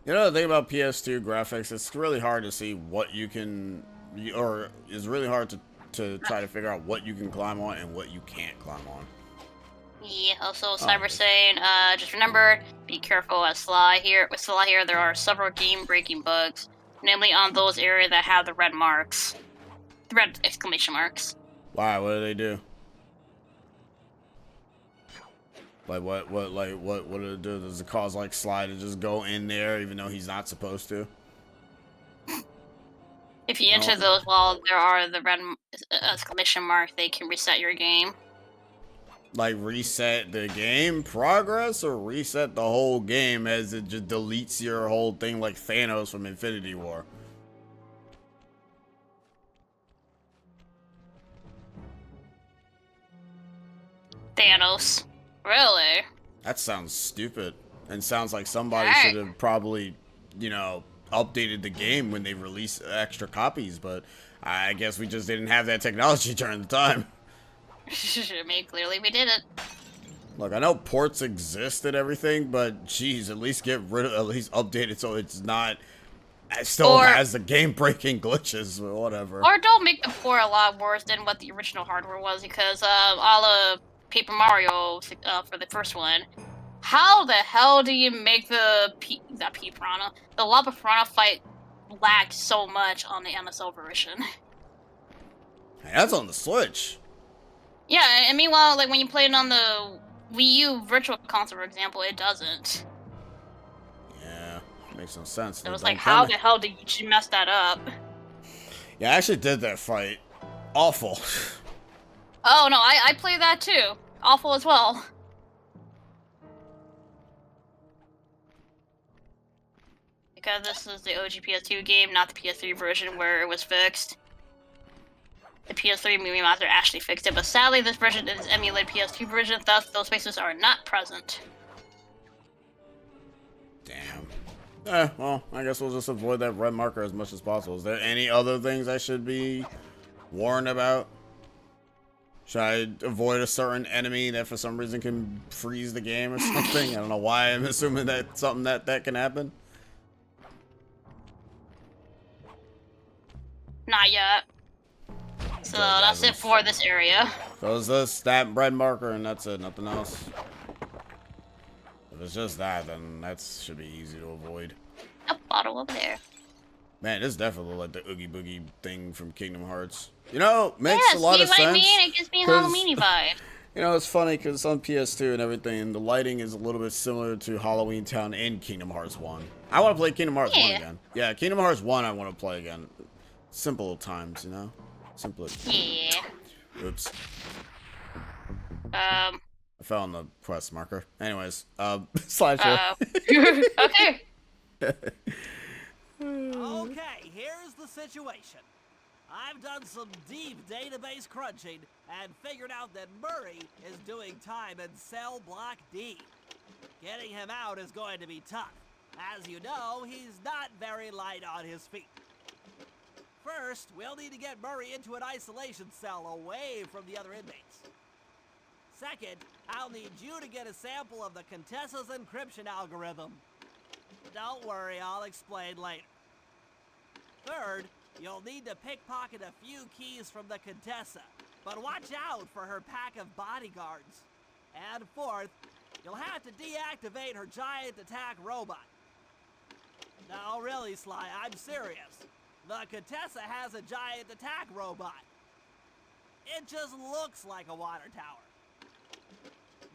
You know the thing about PS2 graphics, it's really hard to see what you can, or it's really hard to try to figure out what you can climb on and what you can't climb on. Yeah, also Oh, Cyber saying, just remember, be careful with Sly here. With Sly here, there are several game-breaking bugs, namely on those areas that have the red marks. The red exclamation marks. why? What do they do? Like what did it do? Does it cause like Sly to just go in there even though he's not supposed to? If you enter those while there are the red exclamation mark, they can reset your game. Like reset the game progress or reset the whole game as it just deletes your whole thing like Thanos from Infinity War? Thanos. Really? That sounds stupid and sounds like somebody should have probably, you know, updated the game when they released extra copies, but I guess we just didn't have that technology during the time. I mean, clearly we did it. Look, I know ports exist and everything, but geez, at least get rid of, at least update it so it's not, it still has the game-breaking glitches or whatever. Or don't make the port a lot worse than what the original hardware was, because all of Paper Mario for the first one, how the hell do you make the the Lava Piranha fight lagged so much on the NSO version? Hey, that's on the Switch. Yeah, and meanwhile, like when you play it on the Wii U Virtual Console, for example, it doesn't. Yeah, makes no sense. It was like, how the hell did you mess that up? Yeah, I actually did that fight. Awful. Oh no, I played that too. Awful as well. Because this is the OG PS2 game, not the PS3 version where it was fixed. The PS3 Movie Master actually fixed it, but sadly this version is emulated PS2 version, thus those faces are not present. Damn. Well, I guess we'll just avoid that red marker as much as possible. Is there any other things I should be warned about? Should I avoid a certain enemy that for some reason can freeze the game or something? I don't know why I'm assuming that something that can happen. Not yet. So that's it for this area. So it's this, that red marker, and that's it, nothing else. If it's just that, then that should be easy to avoid. A bottle over there. Man, this definitely like the Oogie Boogie thing from Kingdom Hearts. You know, makes a lot of sense. I mean? It gives me a Halloween vibe. You know, it's funny because on PS2 and everything, the lighting is a little bit similar to Halloween Town in Kingdom Hearts 1. I want to play Kingdom Hearts 1 again. Yeah, Kingdom Hearts 1 I want to play again. Simple times, you know? Simple. Yeah. Oops. I fell on the quest marker. Anyways, slideshow. Okay. Okay, here's the situation. I've done some deep database crunching and figured out that Murray is doing time in cell block D. Getting him out is going to be tough. As you know, he's not very light on his feet. First, we'll need to get Murray into an isolation cell away from the other inmates. Second, I'll need you to get a sample of the Contessa's encryption algorithm. Don't worry, I'll explain later. Third, you'll need to pickpocket a few keys from the Contessa, but watch out for her pack of bodyguards. And fourth, you'll have to deactivate her giant attack robot. No, really, Sly, I'm serious. The Contessa has a giant attack robot. It just looks like a water tower.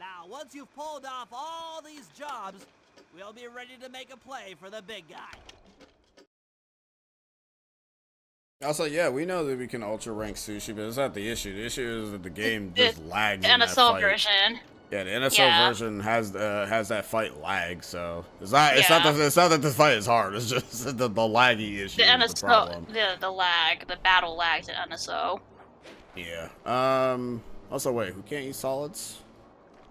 Now, once you've pulled off all these jobs, we'll be ready to make a play for the big guy. Also, yeah, we know that we can ultra rank Sushi, but it's not the issue. The issue is that the game just lags. The NSO version. Yeah, the NSO version has that fight lag, so it's not that the fight is hard. It's just the laggy issue. The NSO, is the problem. the lag, the battle lags in NSO. Yeah. Also, wait, who can't use solids?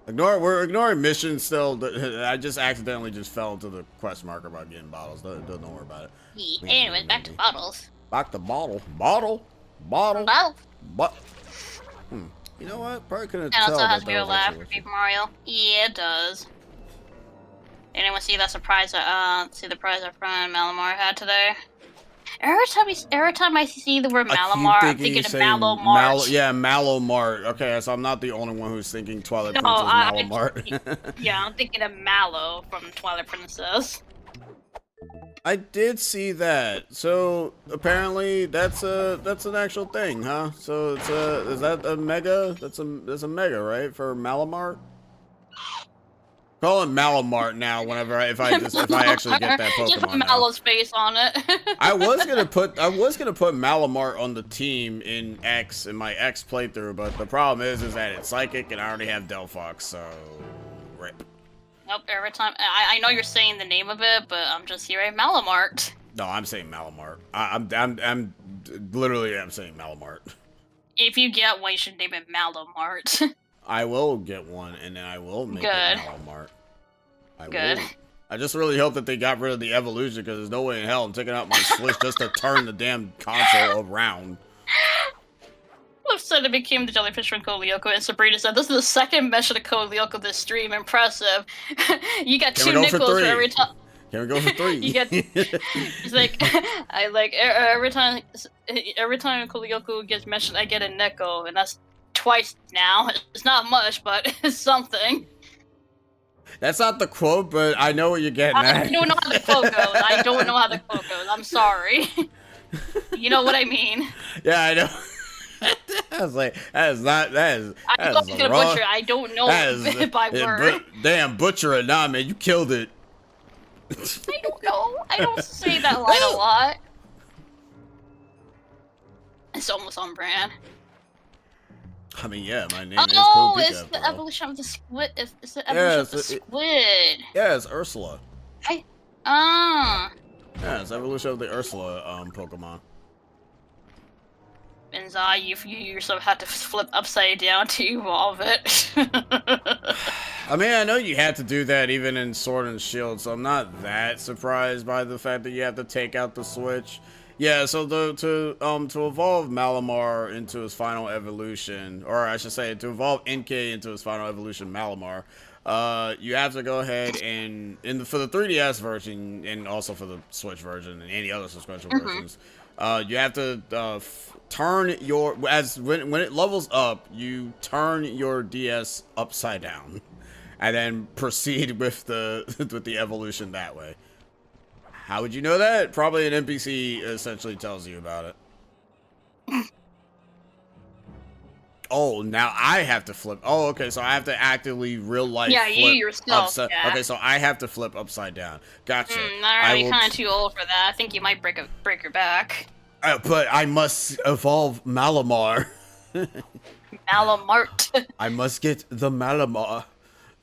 We're ignoring missions still. I just accidentally just fell into the quest marker about getting bottles. Don't worry about it. Yeah. Anyways, back to bottles. Back to bottle. You know what? Probably couldn't tell. And also has real laugh for Paper Mario. Yeah, it does. Anyone see that surprise? See the prize our friend Malamar had today. Every time I see the word I Malamar, keep I'm thinking thinking he's of saying Malomart. Yeah, Malomart. Okay, so I'm not the only one who's thinking Twilight No, Princess Malomart. yeah, I'm thinking of Mallow from Twilight Princess. I did see that. So apparently that's an actual thing, huh? So it's is that a mega? That's a mega, right? For Malamart? Call it Malamart now whenever if I actually get that Just put Pokemon now. Mallow's face on it. I was gonna put Malamart on the team in my X playthrough, but the problem is that it's psychic and I already have Delphox, so rip. Nope, every time I know you're saying the name of it, but I'm just hearing Malamart. No, I'm saying Malamart. I'm literally saying Malamart. If you get one, you should name it Malamart. I will get one, and then I will make it Malamart. Good. I just really hope that they got rid of the evolution, because there's no way in hell I'm taking out my Switch just to turn the damn console around. Left said it became the jellyfish from Code Lyoko, and Sabrina said, "This is the second mention of Code Lyoko this stream. Impressive. You got Can we 2 go nickels for every time." Can we go for 3? You get. He's like, I like every time Code Lyoko gets mentioned, I get a nickel, and that's twice now. It's not much, but it's something. That's not the quote, but I know what you're getting at. I don't know how the quote goes. I don't know how the quote goes. I'm sorry. You know what I mean. Yeah, I know. I was like, that is not. I'm not gonna butcher it. I don't know it by word. Damn, butcher it. Nah, man, you killed it. I don't know. I don't say that line a lot. It's almost on brand. I mean, yeah, my name is Code Pika. It's the evolution of the squid. It's the evolution of the squid. Yeah, it's Ursula. Yeah, it's evolution of the Ursula Pokemon. Benzai, you yourself had to flip upside down to evolve it. I mean, I know you had to do that even in Sword and Shield, so I'm not that surprised by the fact that you have to take out the Switch. Yeah, so to evolve Malamar into his final evolution, or I should say, to evolve NK into his final evolution, Malamar, you have to go ahead and for the 3DS version and also for the Switch version and any other subscription versions, you have to turn your when it levels up, you turn your DS upside down, and then proceed with the evolution that way. How would you know that? Probably an NPC essentially tells you about it. Oh, now I have to flip. Oh, okay, so I have to actively real life. Yeah, flip you yourself. Yeah. Okay, so I have to flip upside down. Gotcha. Alright, you're kind of too old for that. I think you might break your back. But I must evolve Malamar. Malamart. I must get the Malamar.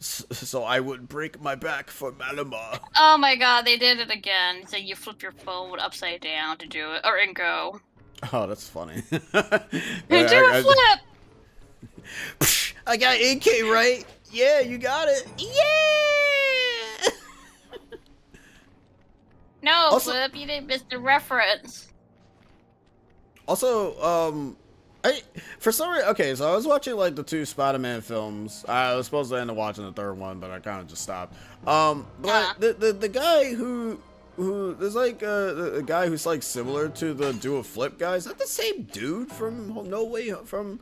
So I would break my back for Malamar. Oh my god, they did it again. So you flip your phone upside down to do it, and go. Oh, that's funny. Do a flip! I got AK right. Yeah, you got it. Yeah! No, also, Flip, you didn't miss the reference. Also, for some reason, okay, so I was watching like the 2 Spider-Man films. I was supposed to end up watching the 3rd one, but I kind of just stopped. But the guy who there's like a guy who's like similar to the Do a Flip guy. Is that the same dude from No Way from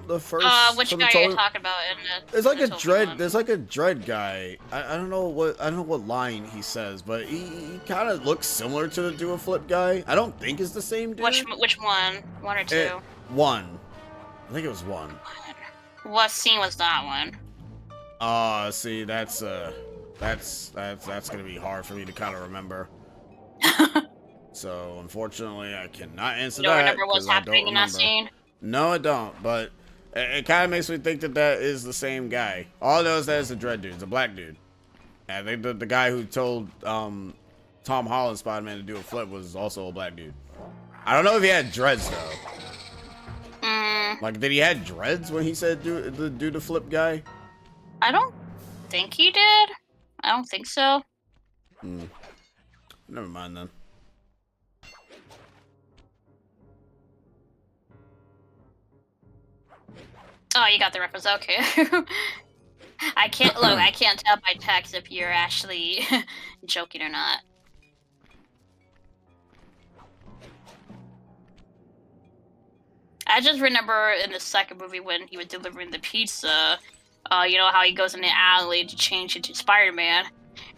the first? Which guy are you talking about? There's like a dread. There's like a dread guy. I don't know what line he says, but he kind of looks similar to the Do a Flip guy. I don't think it's the same dude. Which one? 1 or 2? 1. I think it was 1. What scene was that one? See, that's gonna be hard for me to kind of remember. So unfortunately, I cannot answer that. You don't remember what's happening in that scene? No, I don't. But it kind of makes me think that is the same guy. All I know is that it's a dread dude. It's a black dude. I think the guy who told Tom Holland Spider-Man to do a flip was also a black dude. I don't know if he had dreads though. Like, did he have dreads when he said do the flip guy? I don't think he did. I don't think so. Never mind then. Oh, you got the reference. Okay. I can't look. I can't tell by text if you're actually joking or not. I just remember in the second movie when he was delivering the pizza, you know how he goes in the alley to change into Spider-Man,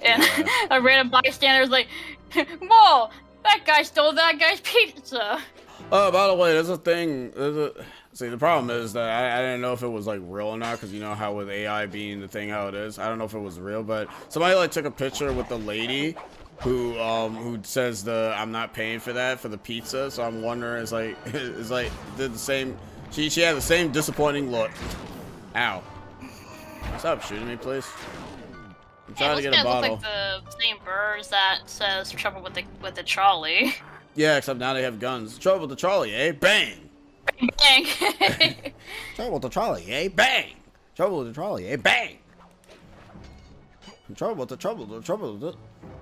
and a random bystander is like, "Whoa, that guy stole that guy's pizza." Oh, by the way, there's a thing. See, the problem is that I didn't know if it was like real or not, because you know how with AI being the thing how it is. I don't know if it was real, but somebody like took a picture with the lady who says I'm not paying for that for the pizza. So I'm wondering, it's like did the same. She had the same disappointing look. Ow! Stop shooting me, please. I'm trying to get a bottle. Look like the same birds that says trouble with the trolley. Yeah, except now they have guns. Trouble with the trolley, eh? Bang! Bang! Trouble with the trolley, eh? Bang! Trouble with the trolley, eh? Bang! Trouble with the trouble.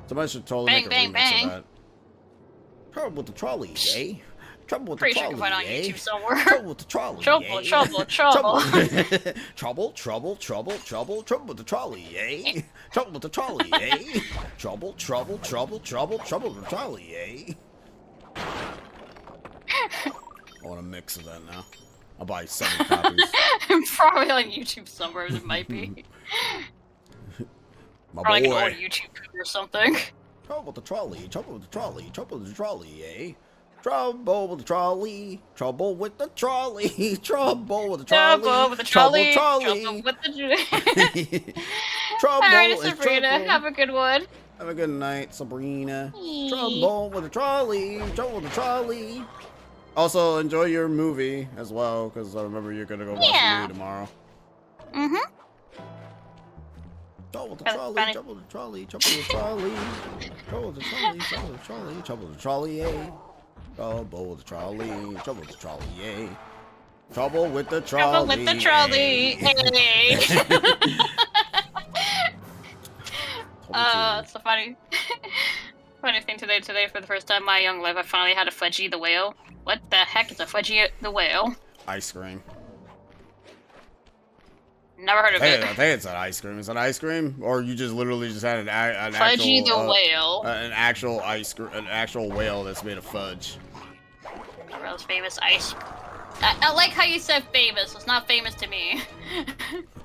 Somebody should totally make a remix of that. Trouble with the trolley, eh? Trouble with the trolley, Pretty sure you can find it on eh? YouTube somewhere. Trouble with the trolley, Trouble. eh? Trouble with the trolley, eh? Trouble with the trolley, eh? Trouble with the trolley, eh? I want a mix of that now. I'll buy 7 copies. Probably on YouTube somewhere. It might be. My probably boy. like an old YouTube or something. Trouble with the trolley, trouble with the trolley, trouble with the trolley, eh? Trouble with the trolley, trouble with the trolley, trouble with the trolley, trouble with the trolley, trouble with the trouble. Alright, Sabrina, have a good one. Have a good night, Sabrina. Trouble with the trolley, trouble with the trolley. Also, enjoy your movie as well, because I remember you're gonna go watch the movie tomorrow. Mm-hmm. Trouble with the trolley, trouble with the trolley, trouble with the trolley, trouble with the trolley, trouble with the trolley, trouble with the trolley, eh? Trouble with the trolley, trouble with the trolley, eh? Trouble with the trolley. Trouble with the trolley, hey. It's a funny thing today for the first time in my young life, I finally had a Fudgy the Whale. What the heck is a Fudgy the Whale? Ice cream. Never heard of it. I think it's an ice cream. Is it ice cream? Or you just literally just had an Fudgy actual... the Whale. An actual ice cream, an actual whale that's made of fudge. The world's famous ice... I like how you said famous. It's not famous to me.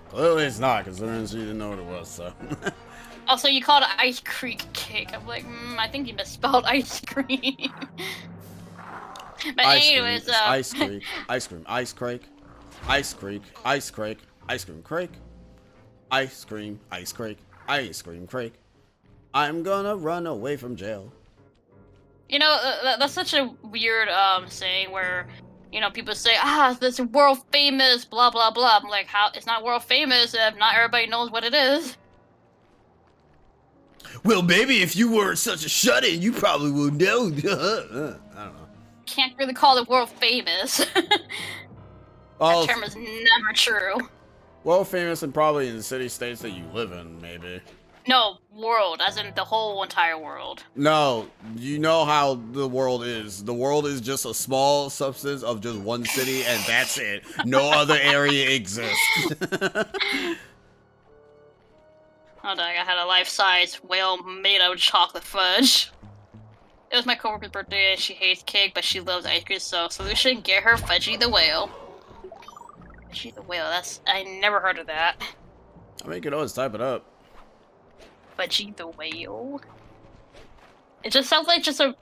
Clearly it's not, because she didn't know what it was, so... Also, you called it Ice Creek cake. I'm like, I think you misspelled ice cream. But ice anyways, cream, ice creek, ice cream, ice crake, ice creek, ice crake, ice cream crake, ice cream, ice crake, ice cream crake. I'm gonna run away from jail. You know, that's such a weird saying where, you know, people say, this world famous, blah blah blah. I'm like, how? It's not world famous if not everybody knows what it is. Well, maybe if you weren't such a shut-in, you probably would know. I don't know. Can't really call it world famous. That term is never true. World famous and probably in the city-states that you live in, maybe. No, world, as in the whole entire world. No, you know how the world is. The world is just a small substance of just one city, and that's it. No other area exists. Hold on, I had a life-size whale made out of chocolate fudge. It was my coworker's birthday and she hates cake, but she loves ice cream, so solution, get her Fudgy the Whale. Fudgy the Whale, I never heard of that. I mean, you could always type it up. Fudgy the Whale? It just sounds like just a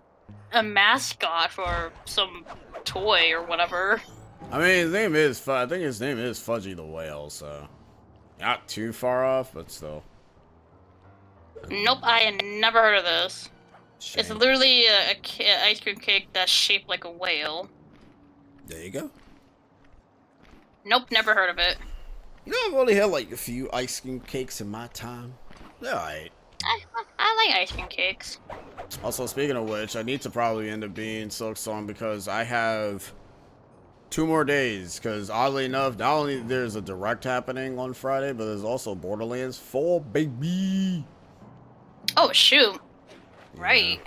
mascot for some toy or whatever. I mean, his name is, I think his name is Fudgy the Whale, so... Not too far off, but still. Nope, I had never heard of this. Shame. It's literally a ice cream cake that's shaped like a whale. There you go. Nope, never heard of it. You know, I've only had like a few ice cream cakes in my time. They're alright. I like ice cream cakes. Also, speaking of which, I need to probably end up being Silk Song because I have 2 more days. Because oddly enough, not only there's a direct happening on Friday, but there's also Borderlands 4, baby. Oh, shoot. Right.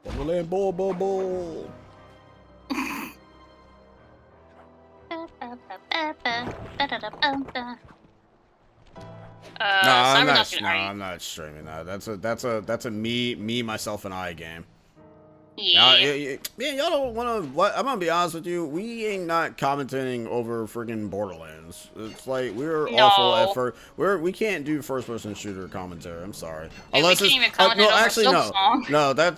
Borderlands, bull. I'm not. Cyberduck's No, alright. I'm not streaming that. That's a me, myself, and I game. Yeah. Man, y'all don't want to. What? I'm gonna be honest with you. We ain't not commentating over friggin' Borderlands. It's like we're awful at first. We can't do first-person shooter commentary. I'm sorry. Unless we can't even it's commentate no. over Actually, no. Silksong.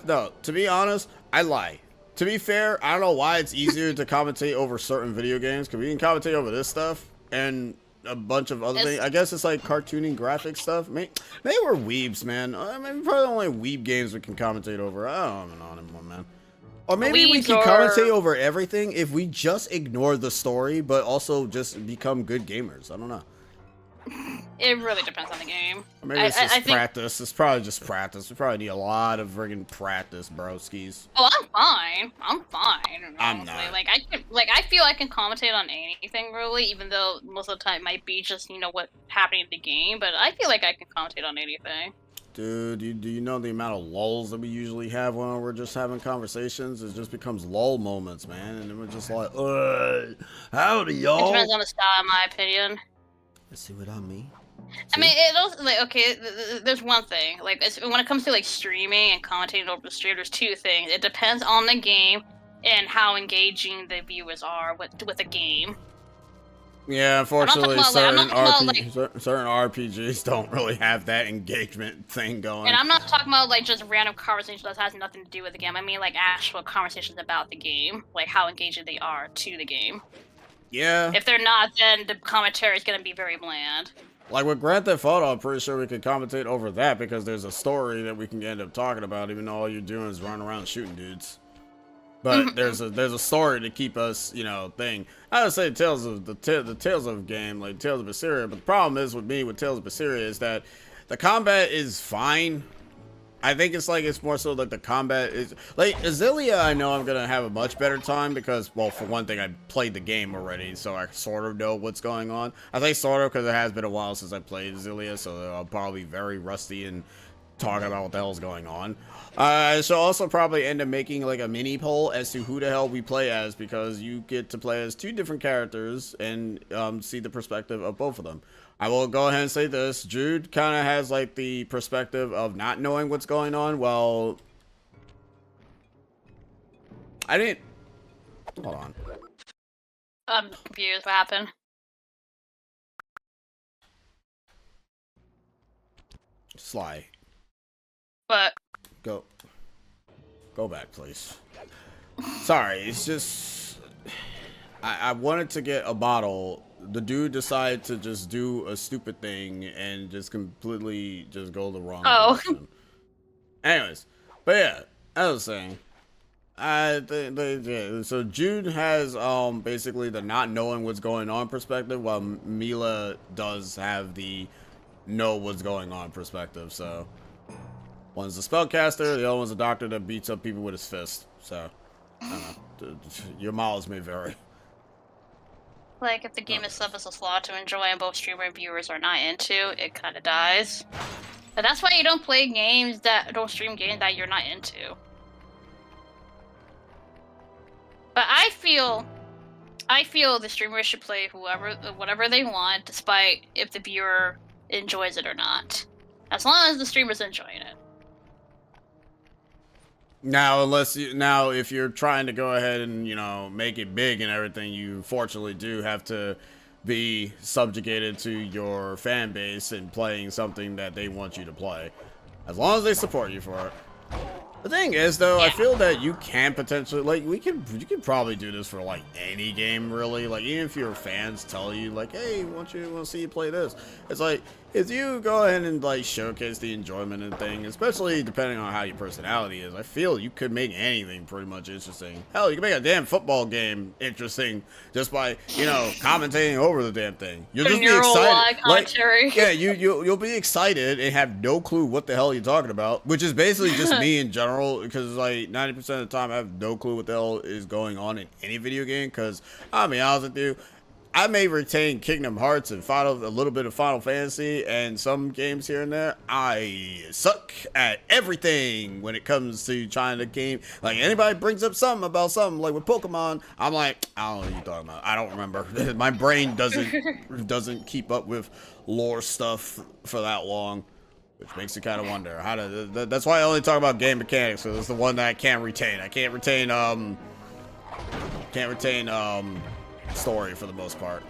No. To be honest, I lie. To be fair, I don't know why it's easier to commentate over certain video games because we can commentate over this stuff and a bunch of other things. I guess it's like cartooning graphic stuff. Maybe we're weebs, man. I mean, probably the only weeb games we can commentate over. I don't know anymore, man. Or maybe we can commentate over everything if we just ignore the story, but also just become good gamers. I don't know. It really depends on the game. Or maybe it's just practice. It's probably just practice. We probably need a lot of friggin' practice, broskies. Oh, I'm fine. I'm fine. I'm not. I feel I can commentate on anything really, even though most of the time it might be just what's happening in the game. But I feel like I can commentate on anything. Dude, do you know the amount of lulls that we usually have when we're just having conversations? It just becomes lull moments, man, and then we're just like, howdy, y'all. It depends on the style, in my opinion. Let's see what I mean. I mean, it also okay. There's one thing, when it comes to streaming and commentating over the stream, there's two things. It depends on the game and how engaging the viewers are with the game. Yeah, unfortunately, certain RPGs don't really have that engagement thing going. And I'm not talking about just random conversations that has nothing to do with the game. I mean actual conversations about the game, like how engaging they are to the game. Yeah. If they're not, then the commentary is going to be very bland. Like with Grand Theft Auto, I'm pretty sure we could commentate over that because there's a story that we can end up talking about, even though all you're doing is running around shooting dudes. But there's a story to keep us, thing. I would say Tales of the Tales of game, like Tales of Berseria, but the problem is with me with Tales of Berseria is that the combat is fine. I think it's more so that the combat is like Azilia. I know I'm gonna have a much better time because, well, for one thing, I played the game already, so I sort of know what's going on. I say sort of because it has been a while since I played Azilia, so I'll probably be very rusty and talking about what the hell's going on. I shall also probably end up making a mini poll as to who the hell we play as because you get to play as two different characters and see the perspective of both of them. I will go ahead and say this. Jude kind of has the perspective of not knowing what's going on. Well, I didn't. Hold on. I'm confused. What happened? Sly. What? Go back, please. Sorry, it's just I wanted to get a bottle. The dude decided to just do a stupid thing and just completely just go the wrong direction. Anyways, but yeah, as I was saying, so Jude has basically the not knowing what's going on perspective, while Mila does have the know what's going on perspective. So one's a spellcaster, the other one's a doctor that beats up people with his fist. So I don't know, your mileage may vary. If the game itself is a slog to enjoy and both streamer and viewers are not into, it kind of dies. But that's why you don't play games don't stream games that you're not into. But I feel the streamer should play whatever they want, despite if the viewer enjoys it or not. As long as the streamer's enjoying it. Now, if you're trying to go ahead and, make it big and everything, you fortunately do have to be subjugated to your fan base and playing something that they want you to play. As long as they support you for it. The thing is, though, yeah. I feel that you can potentially, you can probably do this for, any game, really. Even if your fans tell you, hey, want to see you play this. It's if you go ahead and, showcase the enjoyment and thing, especially depending on how your personality is, I feel you could make anything pretty much interesting. Hell, you can make a damn football game interesting just by, commentating over the damn thing. You'll just be excited. Yeah, you'll be excited and have no clue what the hell you're talking about, which is basically just me in general, because, 90% of the time I have no clue what the hell is going on in any video game, because, I'll be honest with you, I may retain Kingdom Hearts and a little bit of Final Fantasy and some games here and there. I suck at everything when it comes to trying to game. Like, anybody brings up something about something, like with Pokemon, I'm like, I don't know what you're talking about. I don't remember. My brain doesn't keep up with lore stuff for that long, which makes you kind of wonder how to. That's why I only talk about game mechanics, because it's the one that I can't retain. I can't retain story for the most part.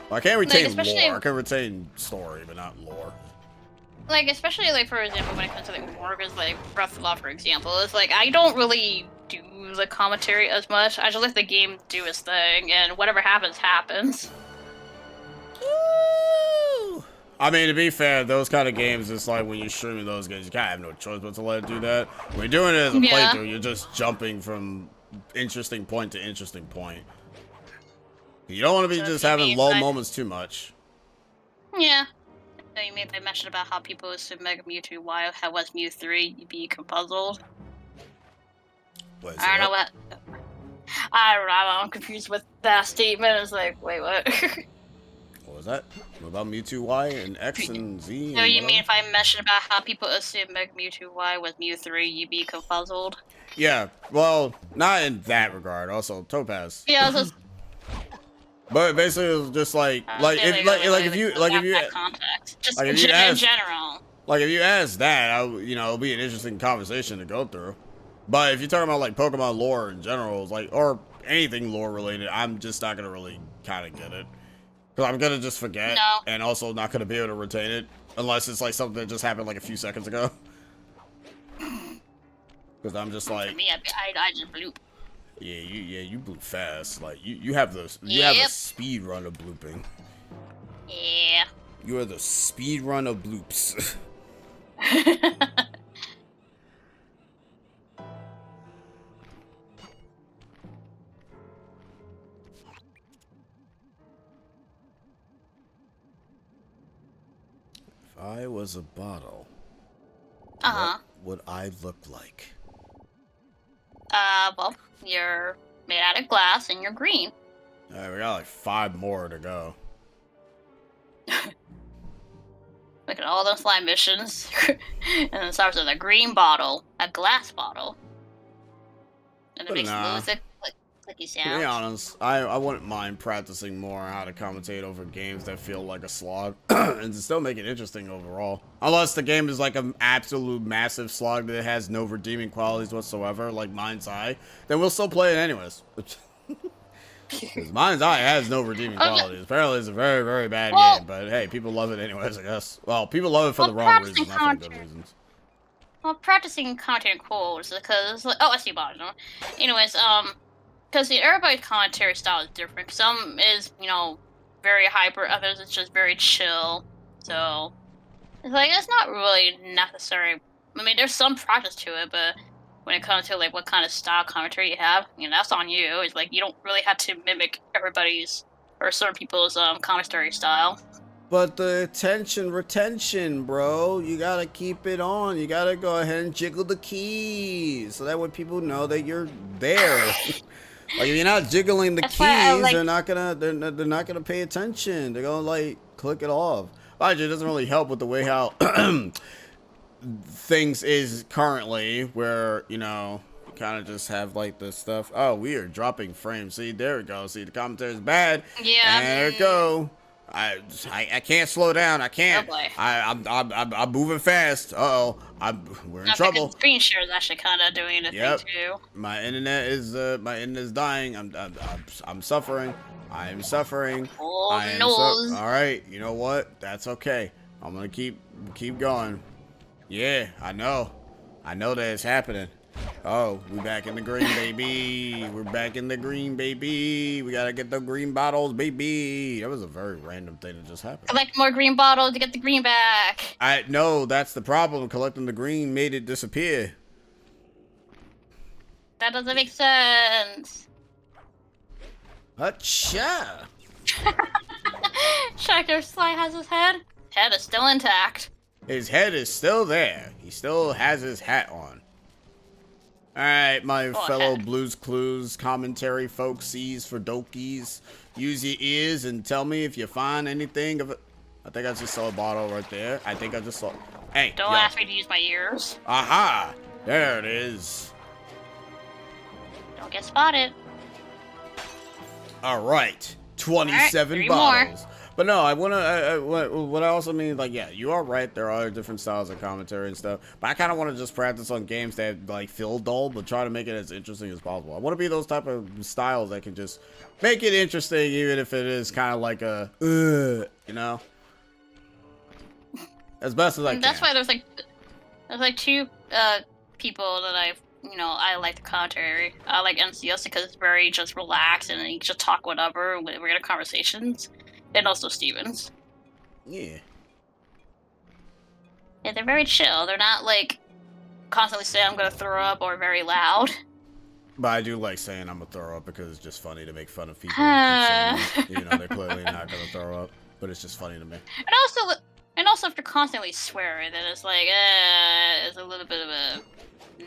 Well, I can't retain lore. I can retain story, but not lore. Like, especially, like, for example, when it comes to, like, lore, because, like, Breath of the Wild, for example, it's like, I don't really do the commentary as much. I just let the game do its thing, and whatever happens, happens. Ooh. I mean, to be fair, those kind of games, it's like when you're streaming those games, you kind of have no choice but to let it do that. When you're doing it as a playthrough, you're just jumping from interesting point to interesting point. You don't want to be just having lull moments too much. Yeah. So you made the mention about how people assume Mega Mewtwo Y was Mew 3, you'd be confuzzled. I don't know what. I don't know, I'm confused with that statement. It's like, wait, what? What was that? What about Mewtwo Y and X and Z? So you mean if I mentioned about how people assume Mega Mewtwo Y was Mew 3, you'd be confuzzled? Yeah, well, not in that regard. Also, Topaz. Yeah, so but basically, it was just like if you ask that, it'll be an interesting conversation to go through. But if you're talking about like Pokemon lore in general, it's like, or anything lore related, I'm just not gonna really kind of get it, because I'm gonna just forget, and also not gonna be able to retain it unless it's like something that just happened like a few seconds ago. Because I'm just like, for me, I just bloop. Yeah, you bloop fast. Like you have the speed run of blooping. Yeah. You are the speed run of bloops. If I was a bottle, what would I look like? Well, you're made out of glass and you're green. Alright, we got like 5 more to go. Look at all those slime missions. And then it starts with a green bottle, a glass bottle. And it makes music, clicky sounds. To be honest, I wouldn't mind practicing more how to commentate over games that feel like a slog, and to still make it interesting overall. Unless the game is like an absolute massive slog that has no redeeming qualities whatsoever, like Mind's Eye, then we'll still play it anyways. Because Mind's Eye has no redeeming qualities. Apparently it's a very, very bad game, but hey, people love it anyways, I guess. Well, people love it for the wrong reasons, not for the good reasons. Well, practicing commentary quotes, because, like, I see about it. Anyways, because everybody's commentary style is different. Some is, very hyper, others it's just very chill. So, it's like, it's not really necessary. I mean, there's some practice to it, but when it comes to, like, what kind of style commentary you have, that's on you. It's like, you don't really have to mimic everybody's, or certain people's, commentary style. But the retention, bro, you gotta keep it on. You gotta go ahead and jiggle the keys so that way people know that you're there. Like, if you're not jiggling the keys, they're not gonna pay attention. They're gonna like click it off. Mind you, it doesn't really help with the way how things is currently, where you kind of just have like this stuff. Oh, we are dropping frames. See, there we go. See, the commentary is bad. Yeah. And there we go. I can't slow down. I can't. Oh boy. I'm moving fast. We're in trouble. Screen share is actually kind of doing a thing too. My internet is dying. I'm suffering. I am suffering. Oh no. All right. You know what? That's okay. I'm gonna keep going. Yeah, I know that it's happening. Oh, we back in the green, baby. We're back in the green, baby. We gotta get the green bottles, baby. That was a very random thing that just happened. Collect more green bottles to get the green back. No, that's the problem. Collecting the green made it disappear. That doesn't make sense. Acha. Shaker Sly has his head. Head is still intact. His head is still there. He still has his hat on. Alright, my Go fellow ahead. Blues Clues commentary folksies for dokies. Use your ears and tell me if you find anything of it. I think I just saw a bottle right there. I think I just saw... Hey, Don't yo. ask me to use my ears. Aha! There it is. Don't get spotted. Alright. 27 Alright, 3 more. bottles. But no, I want to, what I also mean, like, yeah, you are right. There are different styles of commentary and stuff. But I kind of want to just practice on games that, like, feel dull, but try to make it as interesting as possible. I want to be those type of styles that can just make it interesting, even if it is kind of like a, you know? As best as I can. That's why there's like 2 people that I like the commentary. I like NCS because it's very just relaxed and you just talk whatever with regular conversations. And also Stevens. Yeah. Yeah, they're very chill. They're not like constantly saying I'm gonna throw up or very loud. But I do like saying I'm gonna throw up because it's just funny to make fun of people who keep saying, you know, they're clearly not gonna throw up. But it's just funny to me. And also if you're constantly swearing, then it's like, it's a little bit of a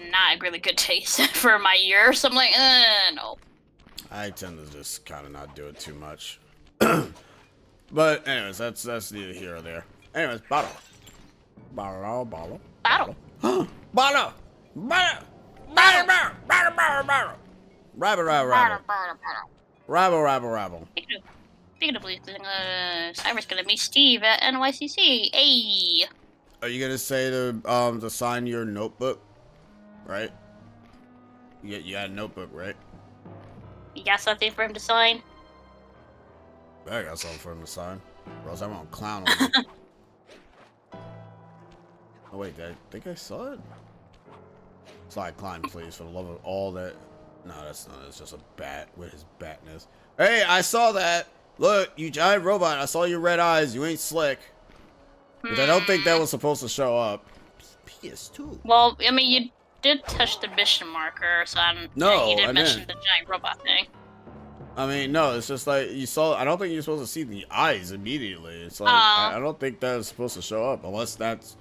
not a really good taste for my ears. So I'm like, no. I tend to just kind of not do it too much. But anyways, that's neither here or there. Anyways, bottle. Bottle. Bottle. Bottle. Bottle. Rabble. Speaking of Blues, Cyber's gonna meet Steve at NYCC. Hey. Are you gonna say to sign your notebook? Right? You got a notebook, right? You got something for him to sign? I got something for him to sign. Or else I'm gonna clown on him. Oh wait, I think I saw it. Slide climb, please, for the love of all that. No, that's not. It's just a bat with his batness. Hey, I saw that. Look, you giant robot. I saw your red eyes. You ain't slick. Which I don't think that was supposed to show up. PS2. Well, I mean, you did touch the mission marker, so No, you didn't I mention didn't. the giant robot thing. I mean, no, it's just like you saw. I don't think you're supposed to see the eyes immediately. It's like Oh. I don't think that's supposed to show up unless that's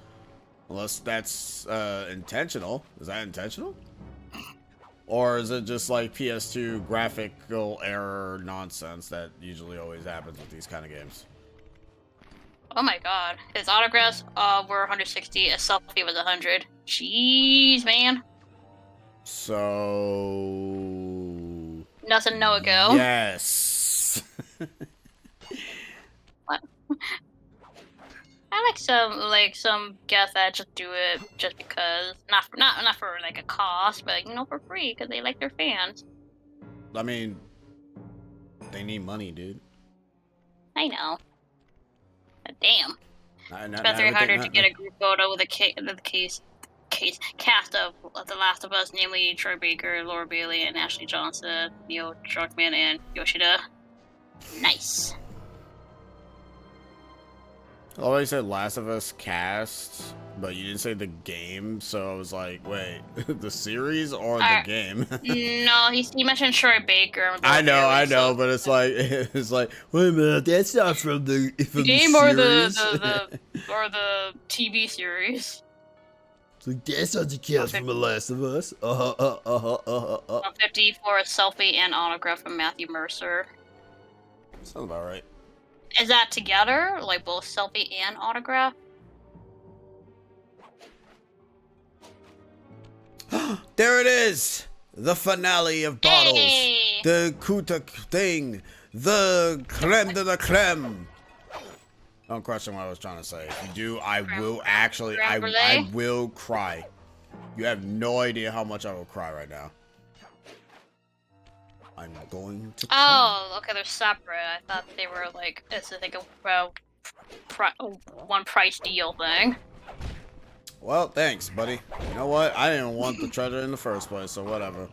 intentional. Is that intentional? Or is it just like PS2 graphical error nonsense that usually always happens with these kind of games? Oh my god. His autographs were 160, a selfie was 100. Jeez, man. So... Nothing no go. Yes. What? I like some guests that just do it just because, not for like a cost, but for free because they like their fans. I mean, they need money, dude. I know. But damn. Not Spent everything- 300 to get a group photo with the cast of The Last of Us, namely Troy Baker, Laura Bailey, and Ashley Johnson, Neil Druckmann, and Yoshida. Nice. Oh, you said Last of Us cast, but you didn't say the game, so I was like, wait, the series or the game? No, he mentioned Troy Baker. And I Laura Bailey, know, so- but it's like, wait a minute, that's not from the game or series. the TV series. It's like, that's not the cast from The Last of Us. 150 for a selfie and autograph from Matthew Mercer. Sounds about right. Is that together? Like both selfie and autograph? There it is! The finale of bottles. Hey! The kuta thing. The creme de la creme. Don't question what I was trying to say. If you do, I will actually, I will cry. You have no idea how much I will cry right now. I'm going to cry. Oh, okay, they're separate. I thought they were like, it's like a one price deal thing. Well, thanks, buddy. You know what? I didn't want the treasure in the first place, so whatever.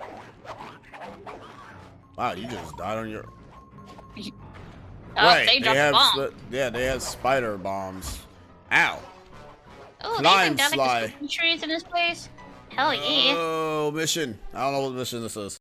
Wow, you just died on your... Oh, they dropped a bomb. They had spider bombs. Ow. Oh, they Climb even got Sly. like the trees in this place? Hell yeah. Oh, mission. I don't know what mission this is.